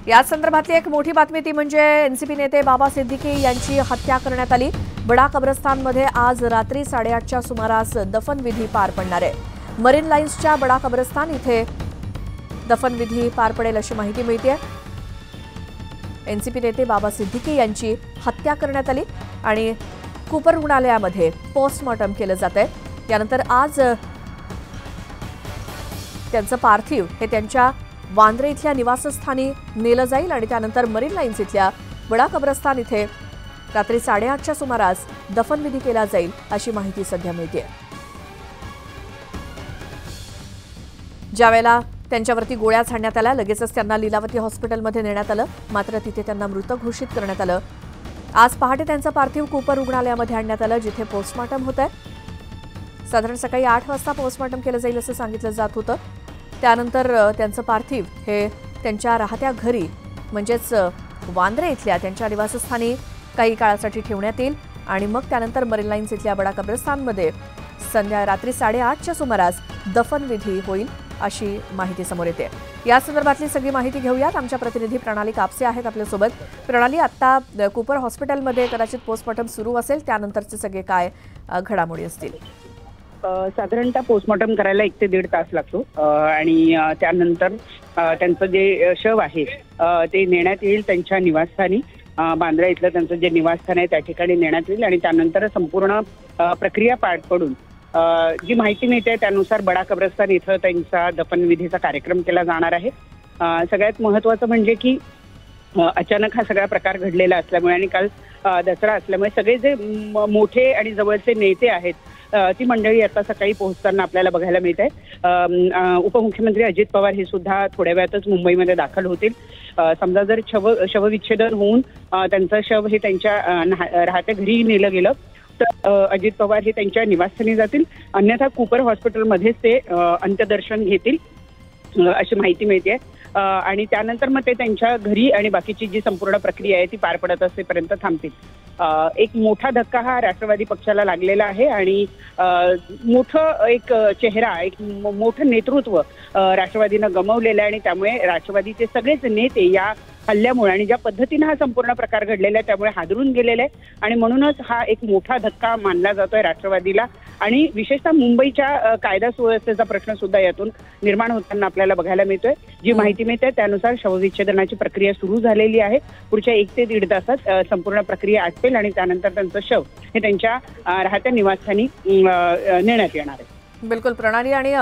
या संदर्भातली एक मोठी बातमी ती म्हणजे एनसीपी नेते बाबा सिद्दीकी यांची हत्या करण्यात आली। बडा कब्रस्तानमध्ये आज रात्री 8:30च्या सुमारास दफनविधी पार पडणार आहे। मरीन लाईन्सच्या बडा कब्रस्तान इथे दफनविधी पार पडेल अशी माहिती मिळते। एनसीपी नेते बाबा सिद्दीकी यांची हत्या करण्यात आली आणि कूपर रुग्णालयामध्ये पोस्टमॉर्टम केलं जातंय। त्यानंतर आज त्यांचं पार्थिव हे त्यांच्या वांद्रे इथल्या निवासस्थानी नेलं जाईल आणि त्यानंतर मरीन लाईन्स इथल्या बडा कब्रस्तान इथे रात्री 8:30च्या सुमारास दफनविधी केला जाईल अशी माहिती सध्या मिळते। ज्यावेळेला त्यांच्यावरती गोळ्या झाडण्यात आल्या लगेचच त्यांना लीलावती हॉस्पिटलमध्ये नेण्यात आलं, मात्र तिथे त्यांना मृत घोषित करण्यात आलं। आज पहाटे त्यांचं पार्थिव कूपर रुग्णालयामध्ये आणण्यात आलं, जिथे पोस्टमॉर्टम होत आहे। साधारण सकाळी 8 वाजता पोस्टमॉर्टम केलं जाईल असं सांगितलं जात होतं। त्यानंतर त्यांचं पार्थिव हे त्यांच्या राहत्या घरी म्हणजेच वांद्रे इथल्या त्यांच्या निवासस्थानी काही काळासाठी ठेवण्यात येईल आणि मग त्यानंतर मरीन लाईन्स इथल्या बडा कब्रस्तानमध्ये रात्री 8:30च्या सुमारास दफनविधी होईल अशी माहिती समोर येते। या संदर्भातली सगळी माहिती घेऊयात। आमच्या प्रतिनिधी प्रणाली कापसे आहेत आपल्यासोबत। प्रणाली, आता कूपर हॉस्पिटलमध्ये कदाचित पोस्टमॉर्टम सुरू असेल, त्यानंतरचे सगळे काय घडामोडी असतील? साधारणतः पोस्टमॉर्टम करायला 1 ते 1.5 तास लागतो आणि त्यानंतर त्यांचं जे शव आहे ते नेण्यात येईल त्यांच्या निवासस्थानी। बांद्रा इथलं त्यांचं जे निवासस्थान आहे त्या ठिकाणी नेण्यात येईल आणि त्यानंतर संपूर्ण प्रक्रिया पार पडून जी माहिती मिळते त्यानुसार बडा कब्रस्तान इथं त्यांचा दफनविधीचा कार्यक्रम केला जाणार आहे। सगळ्यात महत्त्वाचं म्हणजे की अचानक हा सगळा प्रकार घडलेला असल्यामुळे आणि काल दसरा असल्यामुळे सगळे जे मोठे आणि जवळचे नेते आहेत ती मंडळी आता सकाळी पोहोचताना आपल्याला बघायला मिळत आहे। उपमुख्यमंत्री अजित पवार हे सुद्धा थोड्या वेळातच मुंबईमध्ये दाखल होतील। समजा जर शवविच्छेदन होऊन त्यांचं शव हे त्यांच्या राहत्या घरी नेलं गेलं तर अजित पवार हे त्यांच्या निवासस्थानी जातील, अन्यथा कूपर हॉस्पिटलमध्येच ते अंत्यदर्शन घेतील अशी माहिती मिळते आणि त्यानंतर मग ते त्यांच्या घरी आणि बाकीची जी संपूर्ण प्रक्रिया आहे ती पार पडत असेपर्यंत थांबतील। एक मोठा धक्का हा राष्ट्रवादी पक्षाला लागलेला आहे आणि मोठं एक चेहरा, एक मोठं नेतृत्व राष्ट्रवादीनं गमावलेलं आहे आणि त्यामुळे राष्ट्रवादीचे सगळेच नेते या हल्ल्यामुळे आणि ज्या पद्धतीने हा संपूर्ण प्रकार घडलेला आहे त्यामुळे हादरून गेलेला आहे आणि म्हणूनच हा एक मोठा धक्का मानला जातोय राष्ट्रवादीला आणि विशेषतः मुंबईच्या कायदा सुव्यवस्थेचा प्रश्न सुद्धा यातून निर्माण होताना आपल्याला बघायला मिळतोय। जी माहिती मिळते त्यानुसार शवविच्छेदनाची प्रक्रिया सुरू झालेली आहे। पुढच्या 1 ते 1.5 तासात संपूर्ण प्रक्रिया आटपेल आणि त्यानंतर त्यांचं शव हे त्यांच्या राहत्या निवासस्थानी नेण्यात येणार आहे। बिलकुल प्रणाली, आणि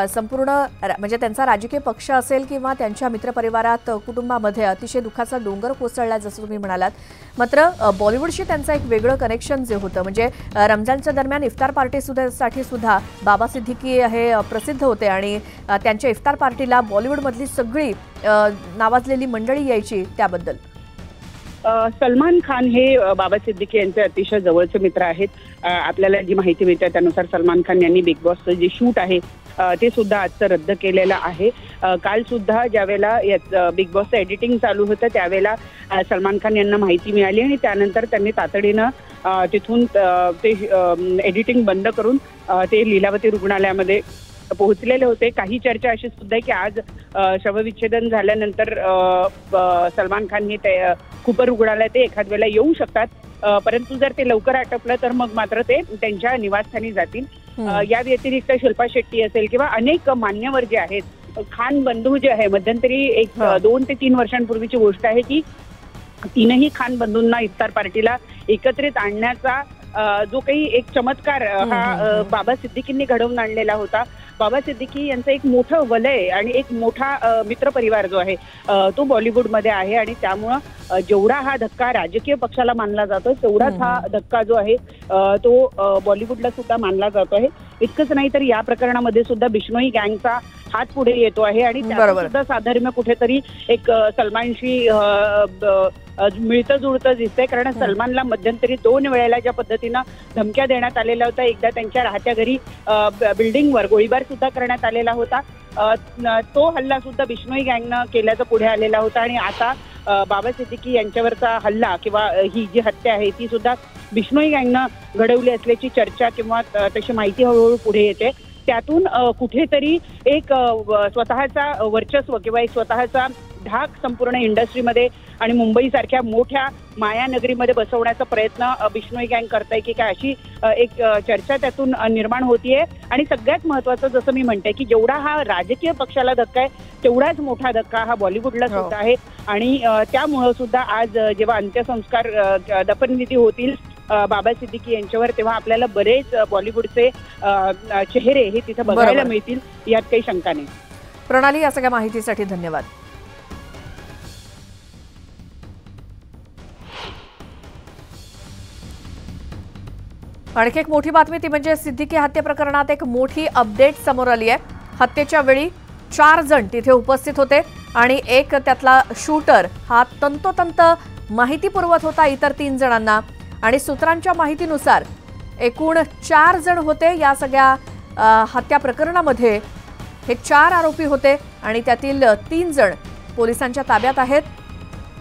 संपूर्ण म्हणजे त्यांचा राजकीय पक्ष असेल किंवा त्यांच्या मित्रपरिवारात कुटुंबामध्ये अतिशय दुःखाचा डोंगर कोसळला जसं तुम्ही म्हणालात, मात्र बॉलिवूडशी त्यांचं एक वेगळं कनेक्शन जे होतं म्हणजे रमजानच्या दरम्यान इफ्तार पार्टीसाठी सुद्धा बाबा सिद्दीकी हे प्रसिद्ध होते आणि त्यांच्या इफ्तार पार्टीला बॉलिवूडमधली सगळी नावाजलेली मंडळी यायची। त्याबद्दल सलमान खान हे बाबा सिद्दीकी यांचे अतिशय जवळचे मित्र आहेत। आपल्याला जी माहिती मिळते त्यानुसार सलमान खान यांनी बिग बॉसचं जे शूट आहे ते सुद्धा आजचं रद्द केलेलं आहे। काल सुद्धा ज्यावेळेला बिग बॉसचं एडिटिंग चालू होतं त्यावेळेला सलमान खान यांना माहिती मिळाली आणि त्यानंतर त्यांनी तातडीनं तिथून ते एडिटिंग बंद करून ते लीलावती रुग्णालयामध्ये पोहोचलेले होते। काही चर्चा अशी सुद्धा आहे की आज शवविच्छेदन झाल्यानंतर सलमान खान हे कूपर रुग्णालयात ते एखाद वेळेला येऊ शकतात, परंतु जर ते लवकर आटपलं तर मग मात्र ते त्यांच्या निवासस्थानी जातील। या व्यतिरिक्त शिल्पा शेट्टी असेल किंवा अनेक मान्यवर जे आहेत, खान बंधू जे आहे, मध्यंतरी 2 ते 3 वर्षांपूर्वीची गोष्ट आहे की 3ही खान बंधूंना इफ्तार पार्टीला एकत्रित आणण्याचा जो काही एक चमत्कार हा बाबा सिद्दीकींनी घडवून आणलेला होता। बाबा सिद्दीकी यांचं एक मोठं वलय आणि एक मोठा मित्रपरिवार जो आहे तो बॉलिवूडमध्ये आहे आणि त्यामुळं जेवढा हा धक्का राजकीय पक्षाला मानला जातो तेवढाच हा धक्का जो आहे तो बॉलिवूडला सुद्धा मानला जातो आहे। इतकंच नाही तर या प्रकरणामध्ये सुद्धा बिश्नोई गँगचा हात पुढे येतो आहे आणि त्याचं सुद्धा साधर्म्य कुठेतरी एक सलमानशी मिळतं जुळतं दिसतंय, कारण सलमानला मध्यंतरी 2 वेळेला ज्या पद्धतीनं धमक्या देण्यात आलेल्या होत्या, एकदा त्यांच्या राहत्या घरी बिल्डिंगवर गोळीबार सुद्धा करण्यात आलेला होता, तो हल्ला सुद्धा बिश्नोई गँगनं केल्याचं पुढे आलेला होता आणि आता बाबा सिद्दीकी यांच्यावरचा हल्ला किंवा ही जी हत्या आहे ती सुद्धा बिश्नोई गँगनं घडवली असल्याची चर्चा किंवा तशी माहिती हळूहळू पुढे येते। त्यातून कुठेतरी एक स्वतःचा वर्चस्व किंवा एक स्वतःचा धाक संपूर्ण इंडस्ट्रीमध्ये आणि मुंबईसारख्या मोठ्या मायानगरीमध्ये बसवण्याचा प्रयत्न बिश्नोई गँग करताय की काय, अशी एक चर्चा त्यातून निर्माण होतीये. आणि सगळ्यात महत्वाचं जसं मी म्हणते की जेवढा हा राजकीय पक्षाला धक्का आहे तेवढाच मोठा धक्का हा बॉलिवूडला सुद्धा आहे. आणि त्यामुळं सुद्धा आज जेव्हा अंत्यसंस्कार दफनविधी होतील बाबा सिद्दीकी यांच्यावर, तेव्हा आपल्याला बरेच बॉलिवूडचे चेहरे हे तिथे बघायला मिळतील, यात काही शंका नाही. प्रणाली, या सगळ्या माहितीसाठी धन्यवाद. आणखी एक मोठी बातमी ती म्हणजे सिद्दीकी हत्या प्रकरणात एक मोठी अपडेट समोर आली आहे. हत्येच्या वेळी 4 जण तिथे उपस्थित होते आणि एक त्यातला शूटर हा तंतोतंत माहिती पुरवत होता इतर 3 जणांना. आणि सूत्रांच्या माहितीनुसार एकूण 4 जण होते या सगळ्या हत्या प्रकरणामध्ये. हे 4 आरोपी होते आणि त्यातील 3 जण पोलिसांच्या ताब्यात आहेत.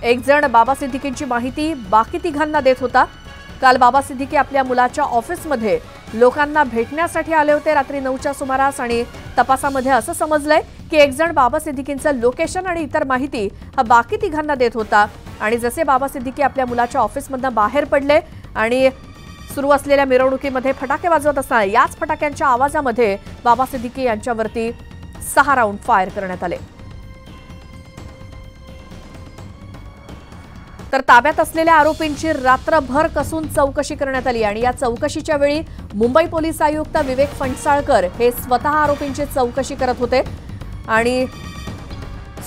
एक जण बाबा सिद्दीकींची माहिती बाकी तिघांना देत होता. काल बाबा सिद्दीकी आपल्या मुलाच्या ऑफिसमध्ये लोकांना भेटण्यासाठी आले होते रात्री 9च्या सुमारास. आणि तपासामध्ये असं समजलंय की एक जण बाबा सिद्दीकींचं लोकेशन आणि इतर माहिती हा बाकी तिघांना देत होता. आणि जसे बाबा सिद्दीकी आपल्या मुलाच्या ऑफिसमधून बाहेर पडले आणि सुरू असलेल्या मिरवणुकीमध्ये फटाके वाजवत असताना याच फटाक्यांच्या आवाजामध्ये बाबा सिद्दीकी यांच्यावरती 6 राऊंड फायर करण्यात आले. तर ताब्यात असलेल्या आरोपींची रात्रभर कसून चौकशी करण्यात आली. आणि या चौकशीच्या वेळी मुंबई पोलीस आयुक्त विवेक फणसाळकर हे स्वतः आरोपींची चौकशी करत होते. आणि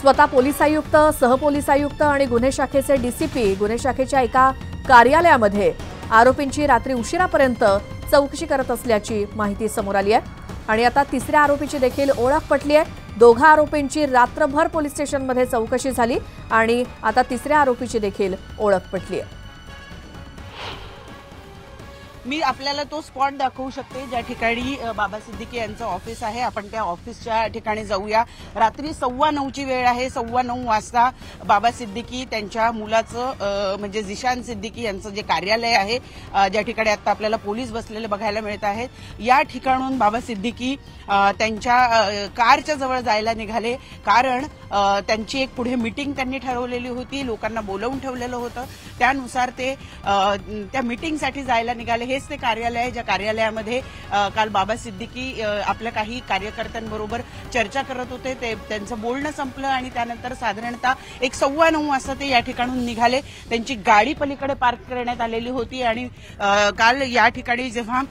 स्वतः पोलीस आयुक्त, सहपोलीस आयुक्त आणि गुन्हे शाखेचे डीसीपी गुन्हे शाखेच्या एका कार्यालयामध्ये आरोपींची रात्री उशिरापर्यंत चौकशी करत असल्याची माहिती समोर आली आहे. आणि आता 3ऱ्या आरोपीची देखील ओळख पटली आहे. 2 आरोपींची रात्रभर पोलीस स्टेशनमध्ये चौकशी झाली आणि आता 3ऱ्या आरोपीची देखील ओळख पटली आहे. मी आपल्याला तो स्पॉट दाखवू शकते ज्या ठिकाणी बाबा सिद्दीकी यांचं ऑफिस आहे. आपण त्या ऑफिसच्या ठिकाणी जाऊया. रात्री 9:15ची वेळ आहे. 9:15 वाजता बाबा सिद्दीकी त्यांच्या मुलाचं म्हणजे झिशान सिद्दीकी यांचं जे कार्यालय आहे, ज्या ठिकाणी आता आपल्याला पोलीस बसलेले बघायला मिळत आहेत, या ठिकाणून बाबा सिद्दीकी त्यांच्या कारच्या जवळ जायला निघाले. कारण त्यांची एक पुढे मीटिंग त्यांनी ठरवलेली होती, लोकांना बोलवून ठेवलेलं होतं. त्यानुसार ते त्या मीटिंगसाठी जायला निघाले. हेच ते कार्यालय आहे ज्या कार्यालयामध्ये काल बाबा सिद्दीकी आपल्या काही कार्यकर्त्यांबरोबर चर्चा करत होते. ते त्यांचं बोलणं संपलं आणि त्यानंतर साधारणतः 9:15 वाजता ते या ठिकाणून निघाले. त्यांची गाडी पलीकडे पार्क करण्यात आलेली होती. आणि काल या ठिकाणी जेव्हा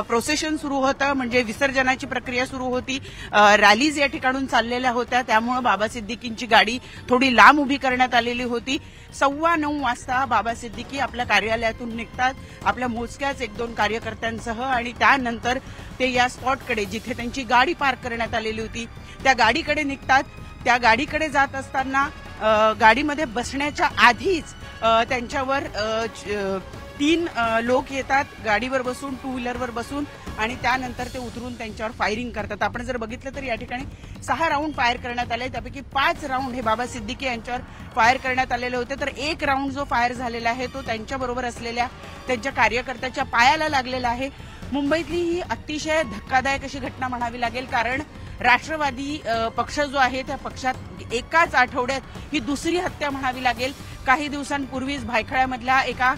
प्रोसेशन सुरू होतं, म्हणजे विसर्जनाची प्रक्रिया सुरू होती, रॅलीज या ठिकाणून चाललेल्या होत्या, त्यामुळे बाबा सिद्दीकींची गाडी थोडी लांब उभी करण्यात आलेली होती. 9:15 वाजता बाबा सिद्दीकी आपल्या कार्यालयातून निघतात आपल्या मोजक्याच 1-2 कार्यकर्त्यांसह. आणि त्यानंतर ते या स्पॉटकडे जिथे त्यांची गाडी पार्क करण्यात आलेली होती त्या गाडीकडे निघतात. त्या गाडीकडे जात असताना गाडीमध्ये बसण्याच्या आधीच त्यांच्यावर 3 लोक येतात गाडीवर बसून, 2 व्हीलरवर बसून, आणि त्यानंतर ते उतरून त्यांच्यावर फायरिंग करतात. आपण जर बघितलं तर या ठिकाणी 6 राऊंड फायर करण्यात आले. त्यापैकी 5 राऊंड हे बाबा सिद्दीकी यांच्यावर फायर करण्यात आलेले होते. तर 1 राऊंड जो फायर झालेला आहे तो त्यांच्याबरोबर असलेल्या त्यांच्या कार्यकर्त्याच्या पायाला लागलेला आहे. मुंबईतली ही अतिशय धक्कादायक अशी घटना म्हणावी लागेल. कारण राष्ट्रवादी पक्ष जो आहे त्या पक्षात एकाच आठवड्यात ही दुसरी हत्या म्हणावी लागेल. काही दिवसांपूर्वीच भायखळ्यामधल्या एका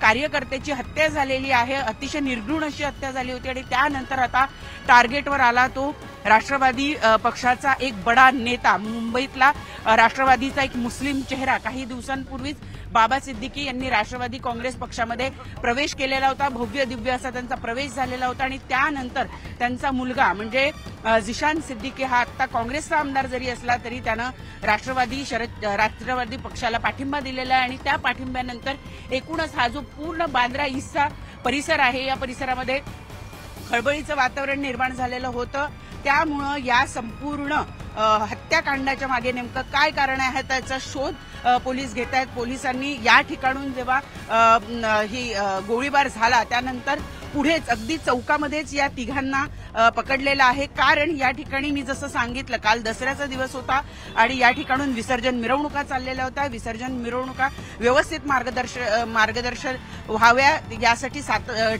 कार्यकर्त्याची हत्या झालेली आहे. अतिशय निर्घृण अशी हत्या झाली होती. आणि त्यानंतर आता टार्गेटवर आला तो राष्ट्रवादी पक्षाचा एक बडा नेता, मुंबईतला राष्ट्रवादीचा एक मुस्लिम चेहरा. काही दिवसांपूर्वीच बाबा सिद्दीकी यांनी राष्ट्रवादी काँग्रेस पक्षामध्ये प्रवेश केलेला होता. भव्य दिव्य असा त्यांचा प्रवेश झालेला होता. आणि त्यानंतर त्यांचा मुलगा म्हणजे झिशान सिद्दीकी हा आता काँग्रेसचा आमदार जरी असला तरी त्यानं राष्ट्रवादी पक्षाला पाठिंबा दिलेला आहे. आणि त्या पाठिंब्यानंतर एकूणच हा जो पूर्ण बांद्रा ईस्टचा परिसर आहे या परिसरामध्ये खळबळीचं वातावरण निर्माण झालेलं होतं. त्यामुळं या संपूर्ण हत्याकांडाच्या मागे नेमकं काय कारण आहे त्याचा शोध पोलीस घेत आहेत. पोलिसांनी या ठिकाणून जेव्हा ही गोळीबार झाला त्यानंतर पुढेच अगदी चौकामध्येच या तिघांना पकडलेलं आहे। कारण या ठिकाणी मी जसं सांगितलं, काल दसऱ्याचा दिवस होता आणि या ठिकाणून विसर्जन मिरवणुका चाललेल्या होत्या। विसर्जन मिरवणुका व्यवस्थित मार्गदर्शन व्हाव्या यासाठी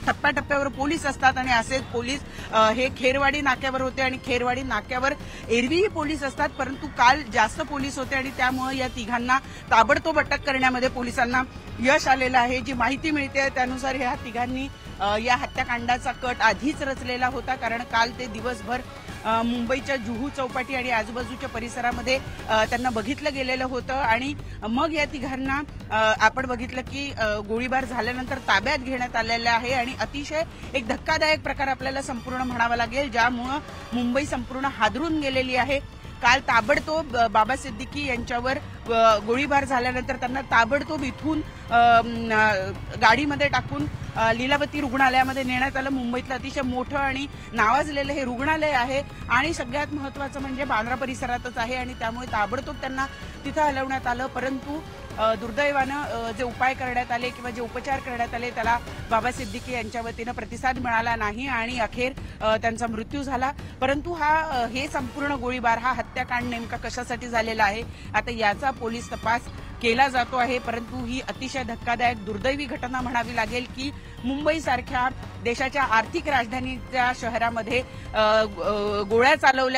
टप्प्याटप्प्यावर पोलीस असतात आणि असेच पोलीस हे खेरवाडी नाक्यावर होते आणि खेरवाडी नाक्यावर एरवीही पोलीस असतात, परंतु काल जास्त पोलीस होते आणि त्यामुळे या तिघांना ताबडतोब अटक करण्यामध्ये पोलिसांना यश आलेलं आहे। जी माहिती मिळते त्यानुसार या तिघांनी या हत्याकांडाचा कट आधीच रचलेला होता, कारण काल ते दिवसभर मुंबईच्या जुहू चौपाटी आणि आजूबाजूच्या परिसरामध्ये त्यांना बघितलं गेलेलं होतं आणि मग या तिघांना आपण बघितलं की गोळीबार झाल्यानंतर ताब्यात घेण्यात आलेला आहे आणि अतिशय एक धक्कादायक प्रकार आपल्याला संपूर्ण म्हणावा लागेल, ज्यामुळं मुंबई संपूर्ण हादरून गेलेली आहे। काल ताबडतोब बाबा सिद्दीकी यांच्यावर गोळीबार झाल्यानंतर त्यांना ताबडतोब इथून गाडीमध्ये टाकून लीलावती रुग्णालयामध्ये नेण्यात आलं। मुंबईतलं अतिशय मोठं आणि नावाजलेलं हे रुग्णालय आहे आणि सगळ्यात महत्त्वाचं म्हणजे बांद्रा परिसरातच आहे आणि त्यामुळे ताबडतोब त्यांना तिथं हलवण्यात आलं। परंतु दुर्दैवानं जे उपाय करण्यात आले किंवा जे उपचार करण्यात आले त्याला बाबा सिद्दीकी यांच्या वतीनं प्रतिसाद मिळाला नाही आणि अखेर त्यांचा मृत्यू झाला। परंतु हे संपूर्ण गोळीबार हा हत्याकांड नेमका कशासाठी झालेला आहे आता याचा पोलीस तपास केला जातो आहे। परंतु ही अतिशय धक्कादायक दुर्दैवी घटना म्हणावी लागेल की मुंबईसारख्या देशाच्या आर्थिक राजधानीच्या शहरामध्ये गोळ्या चालवल्या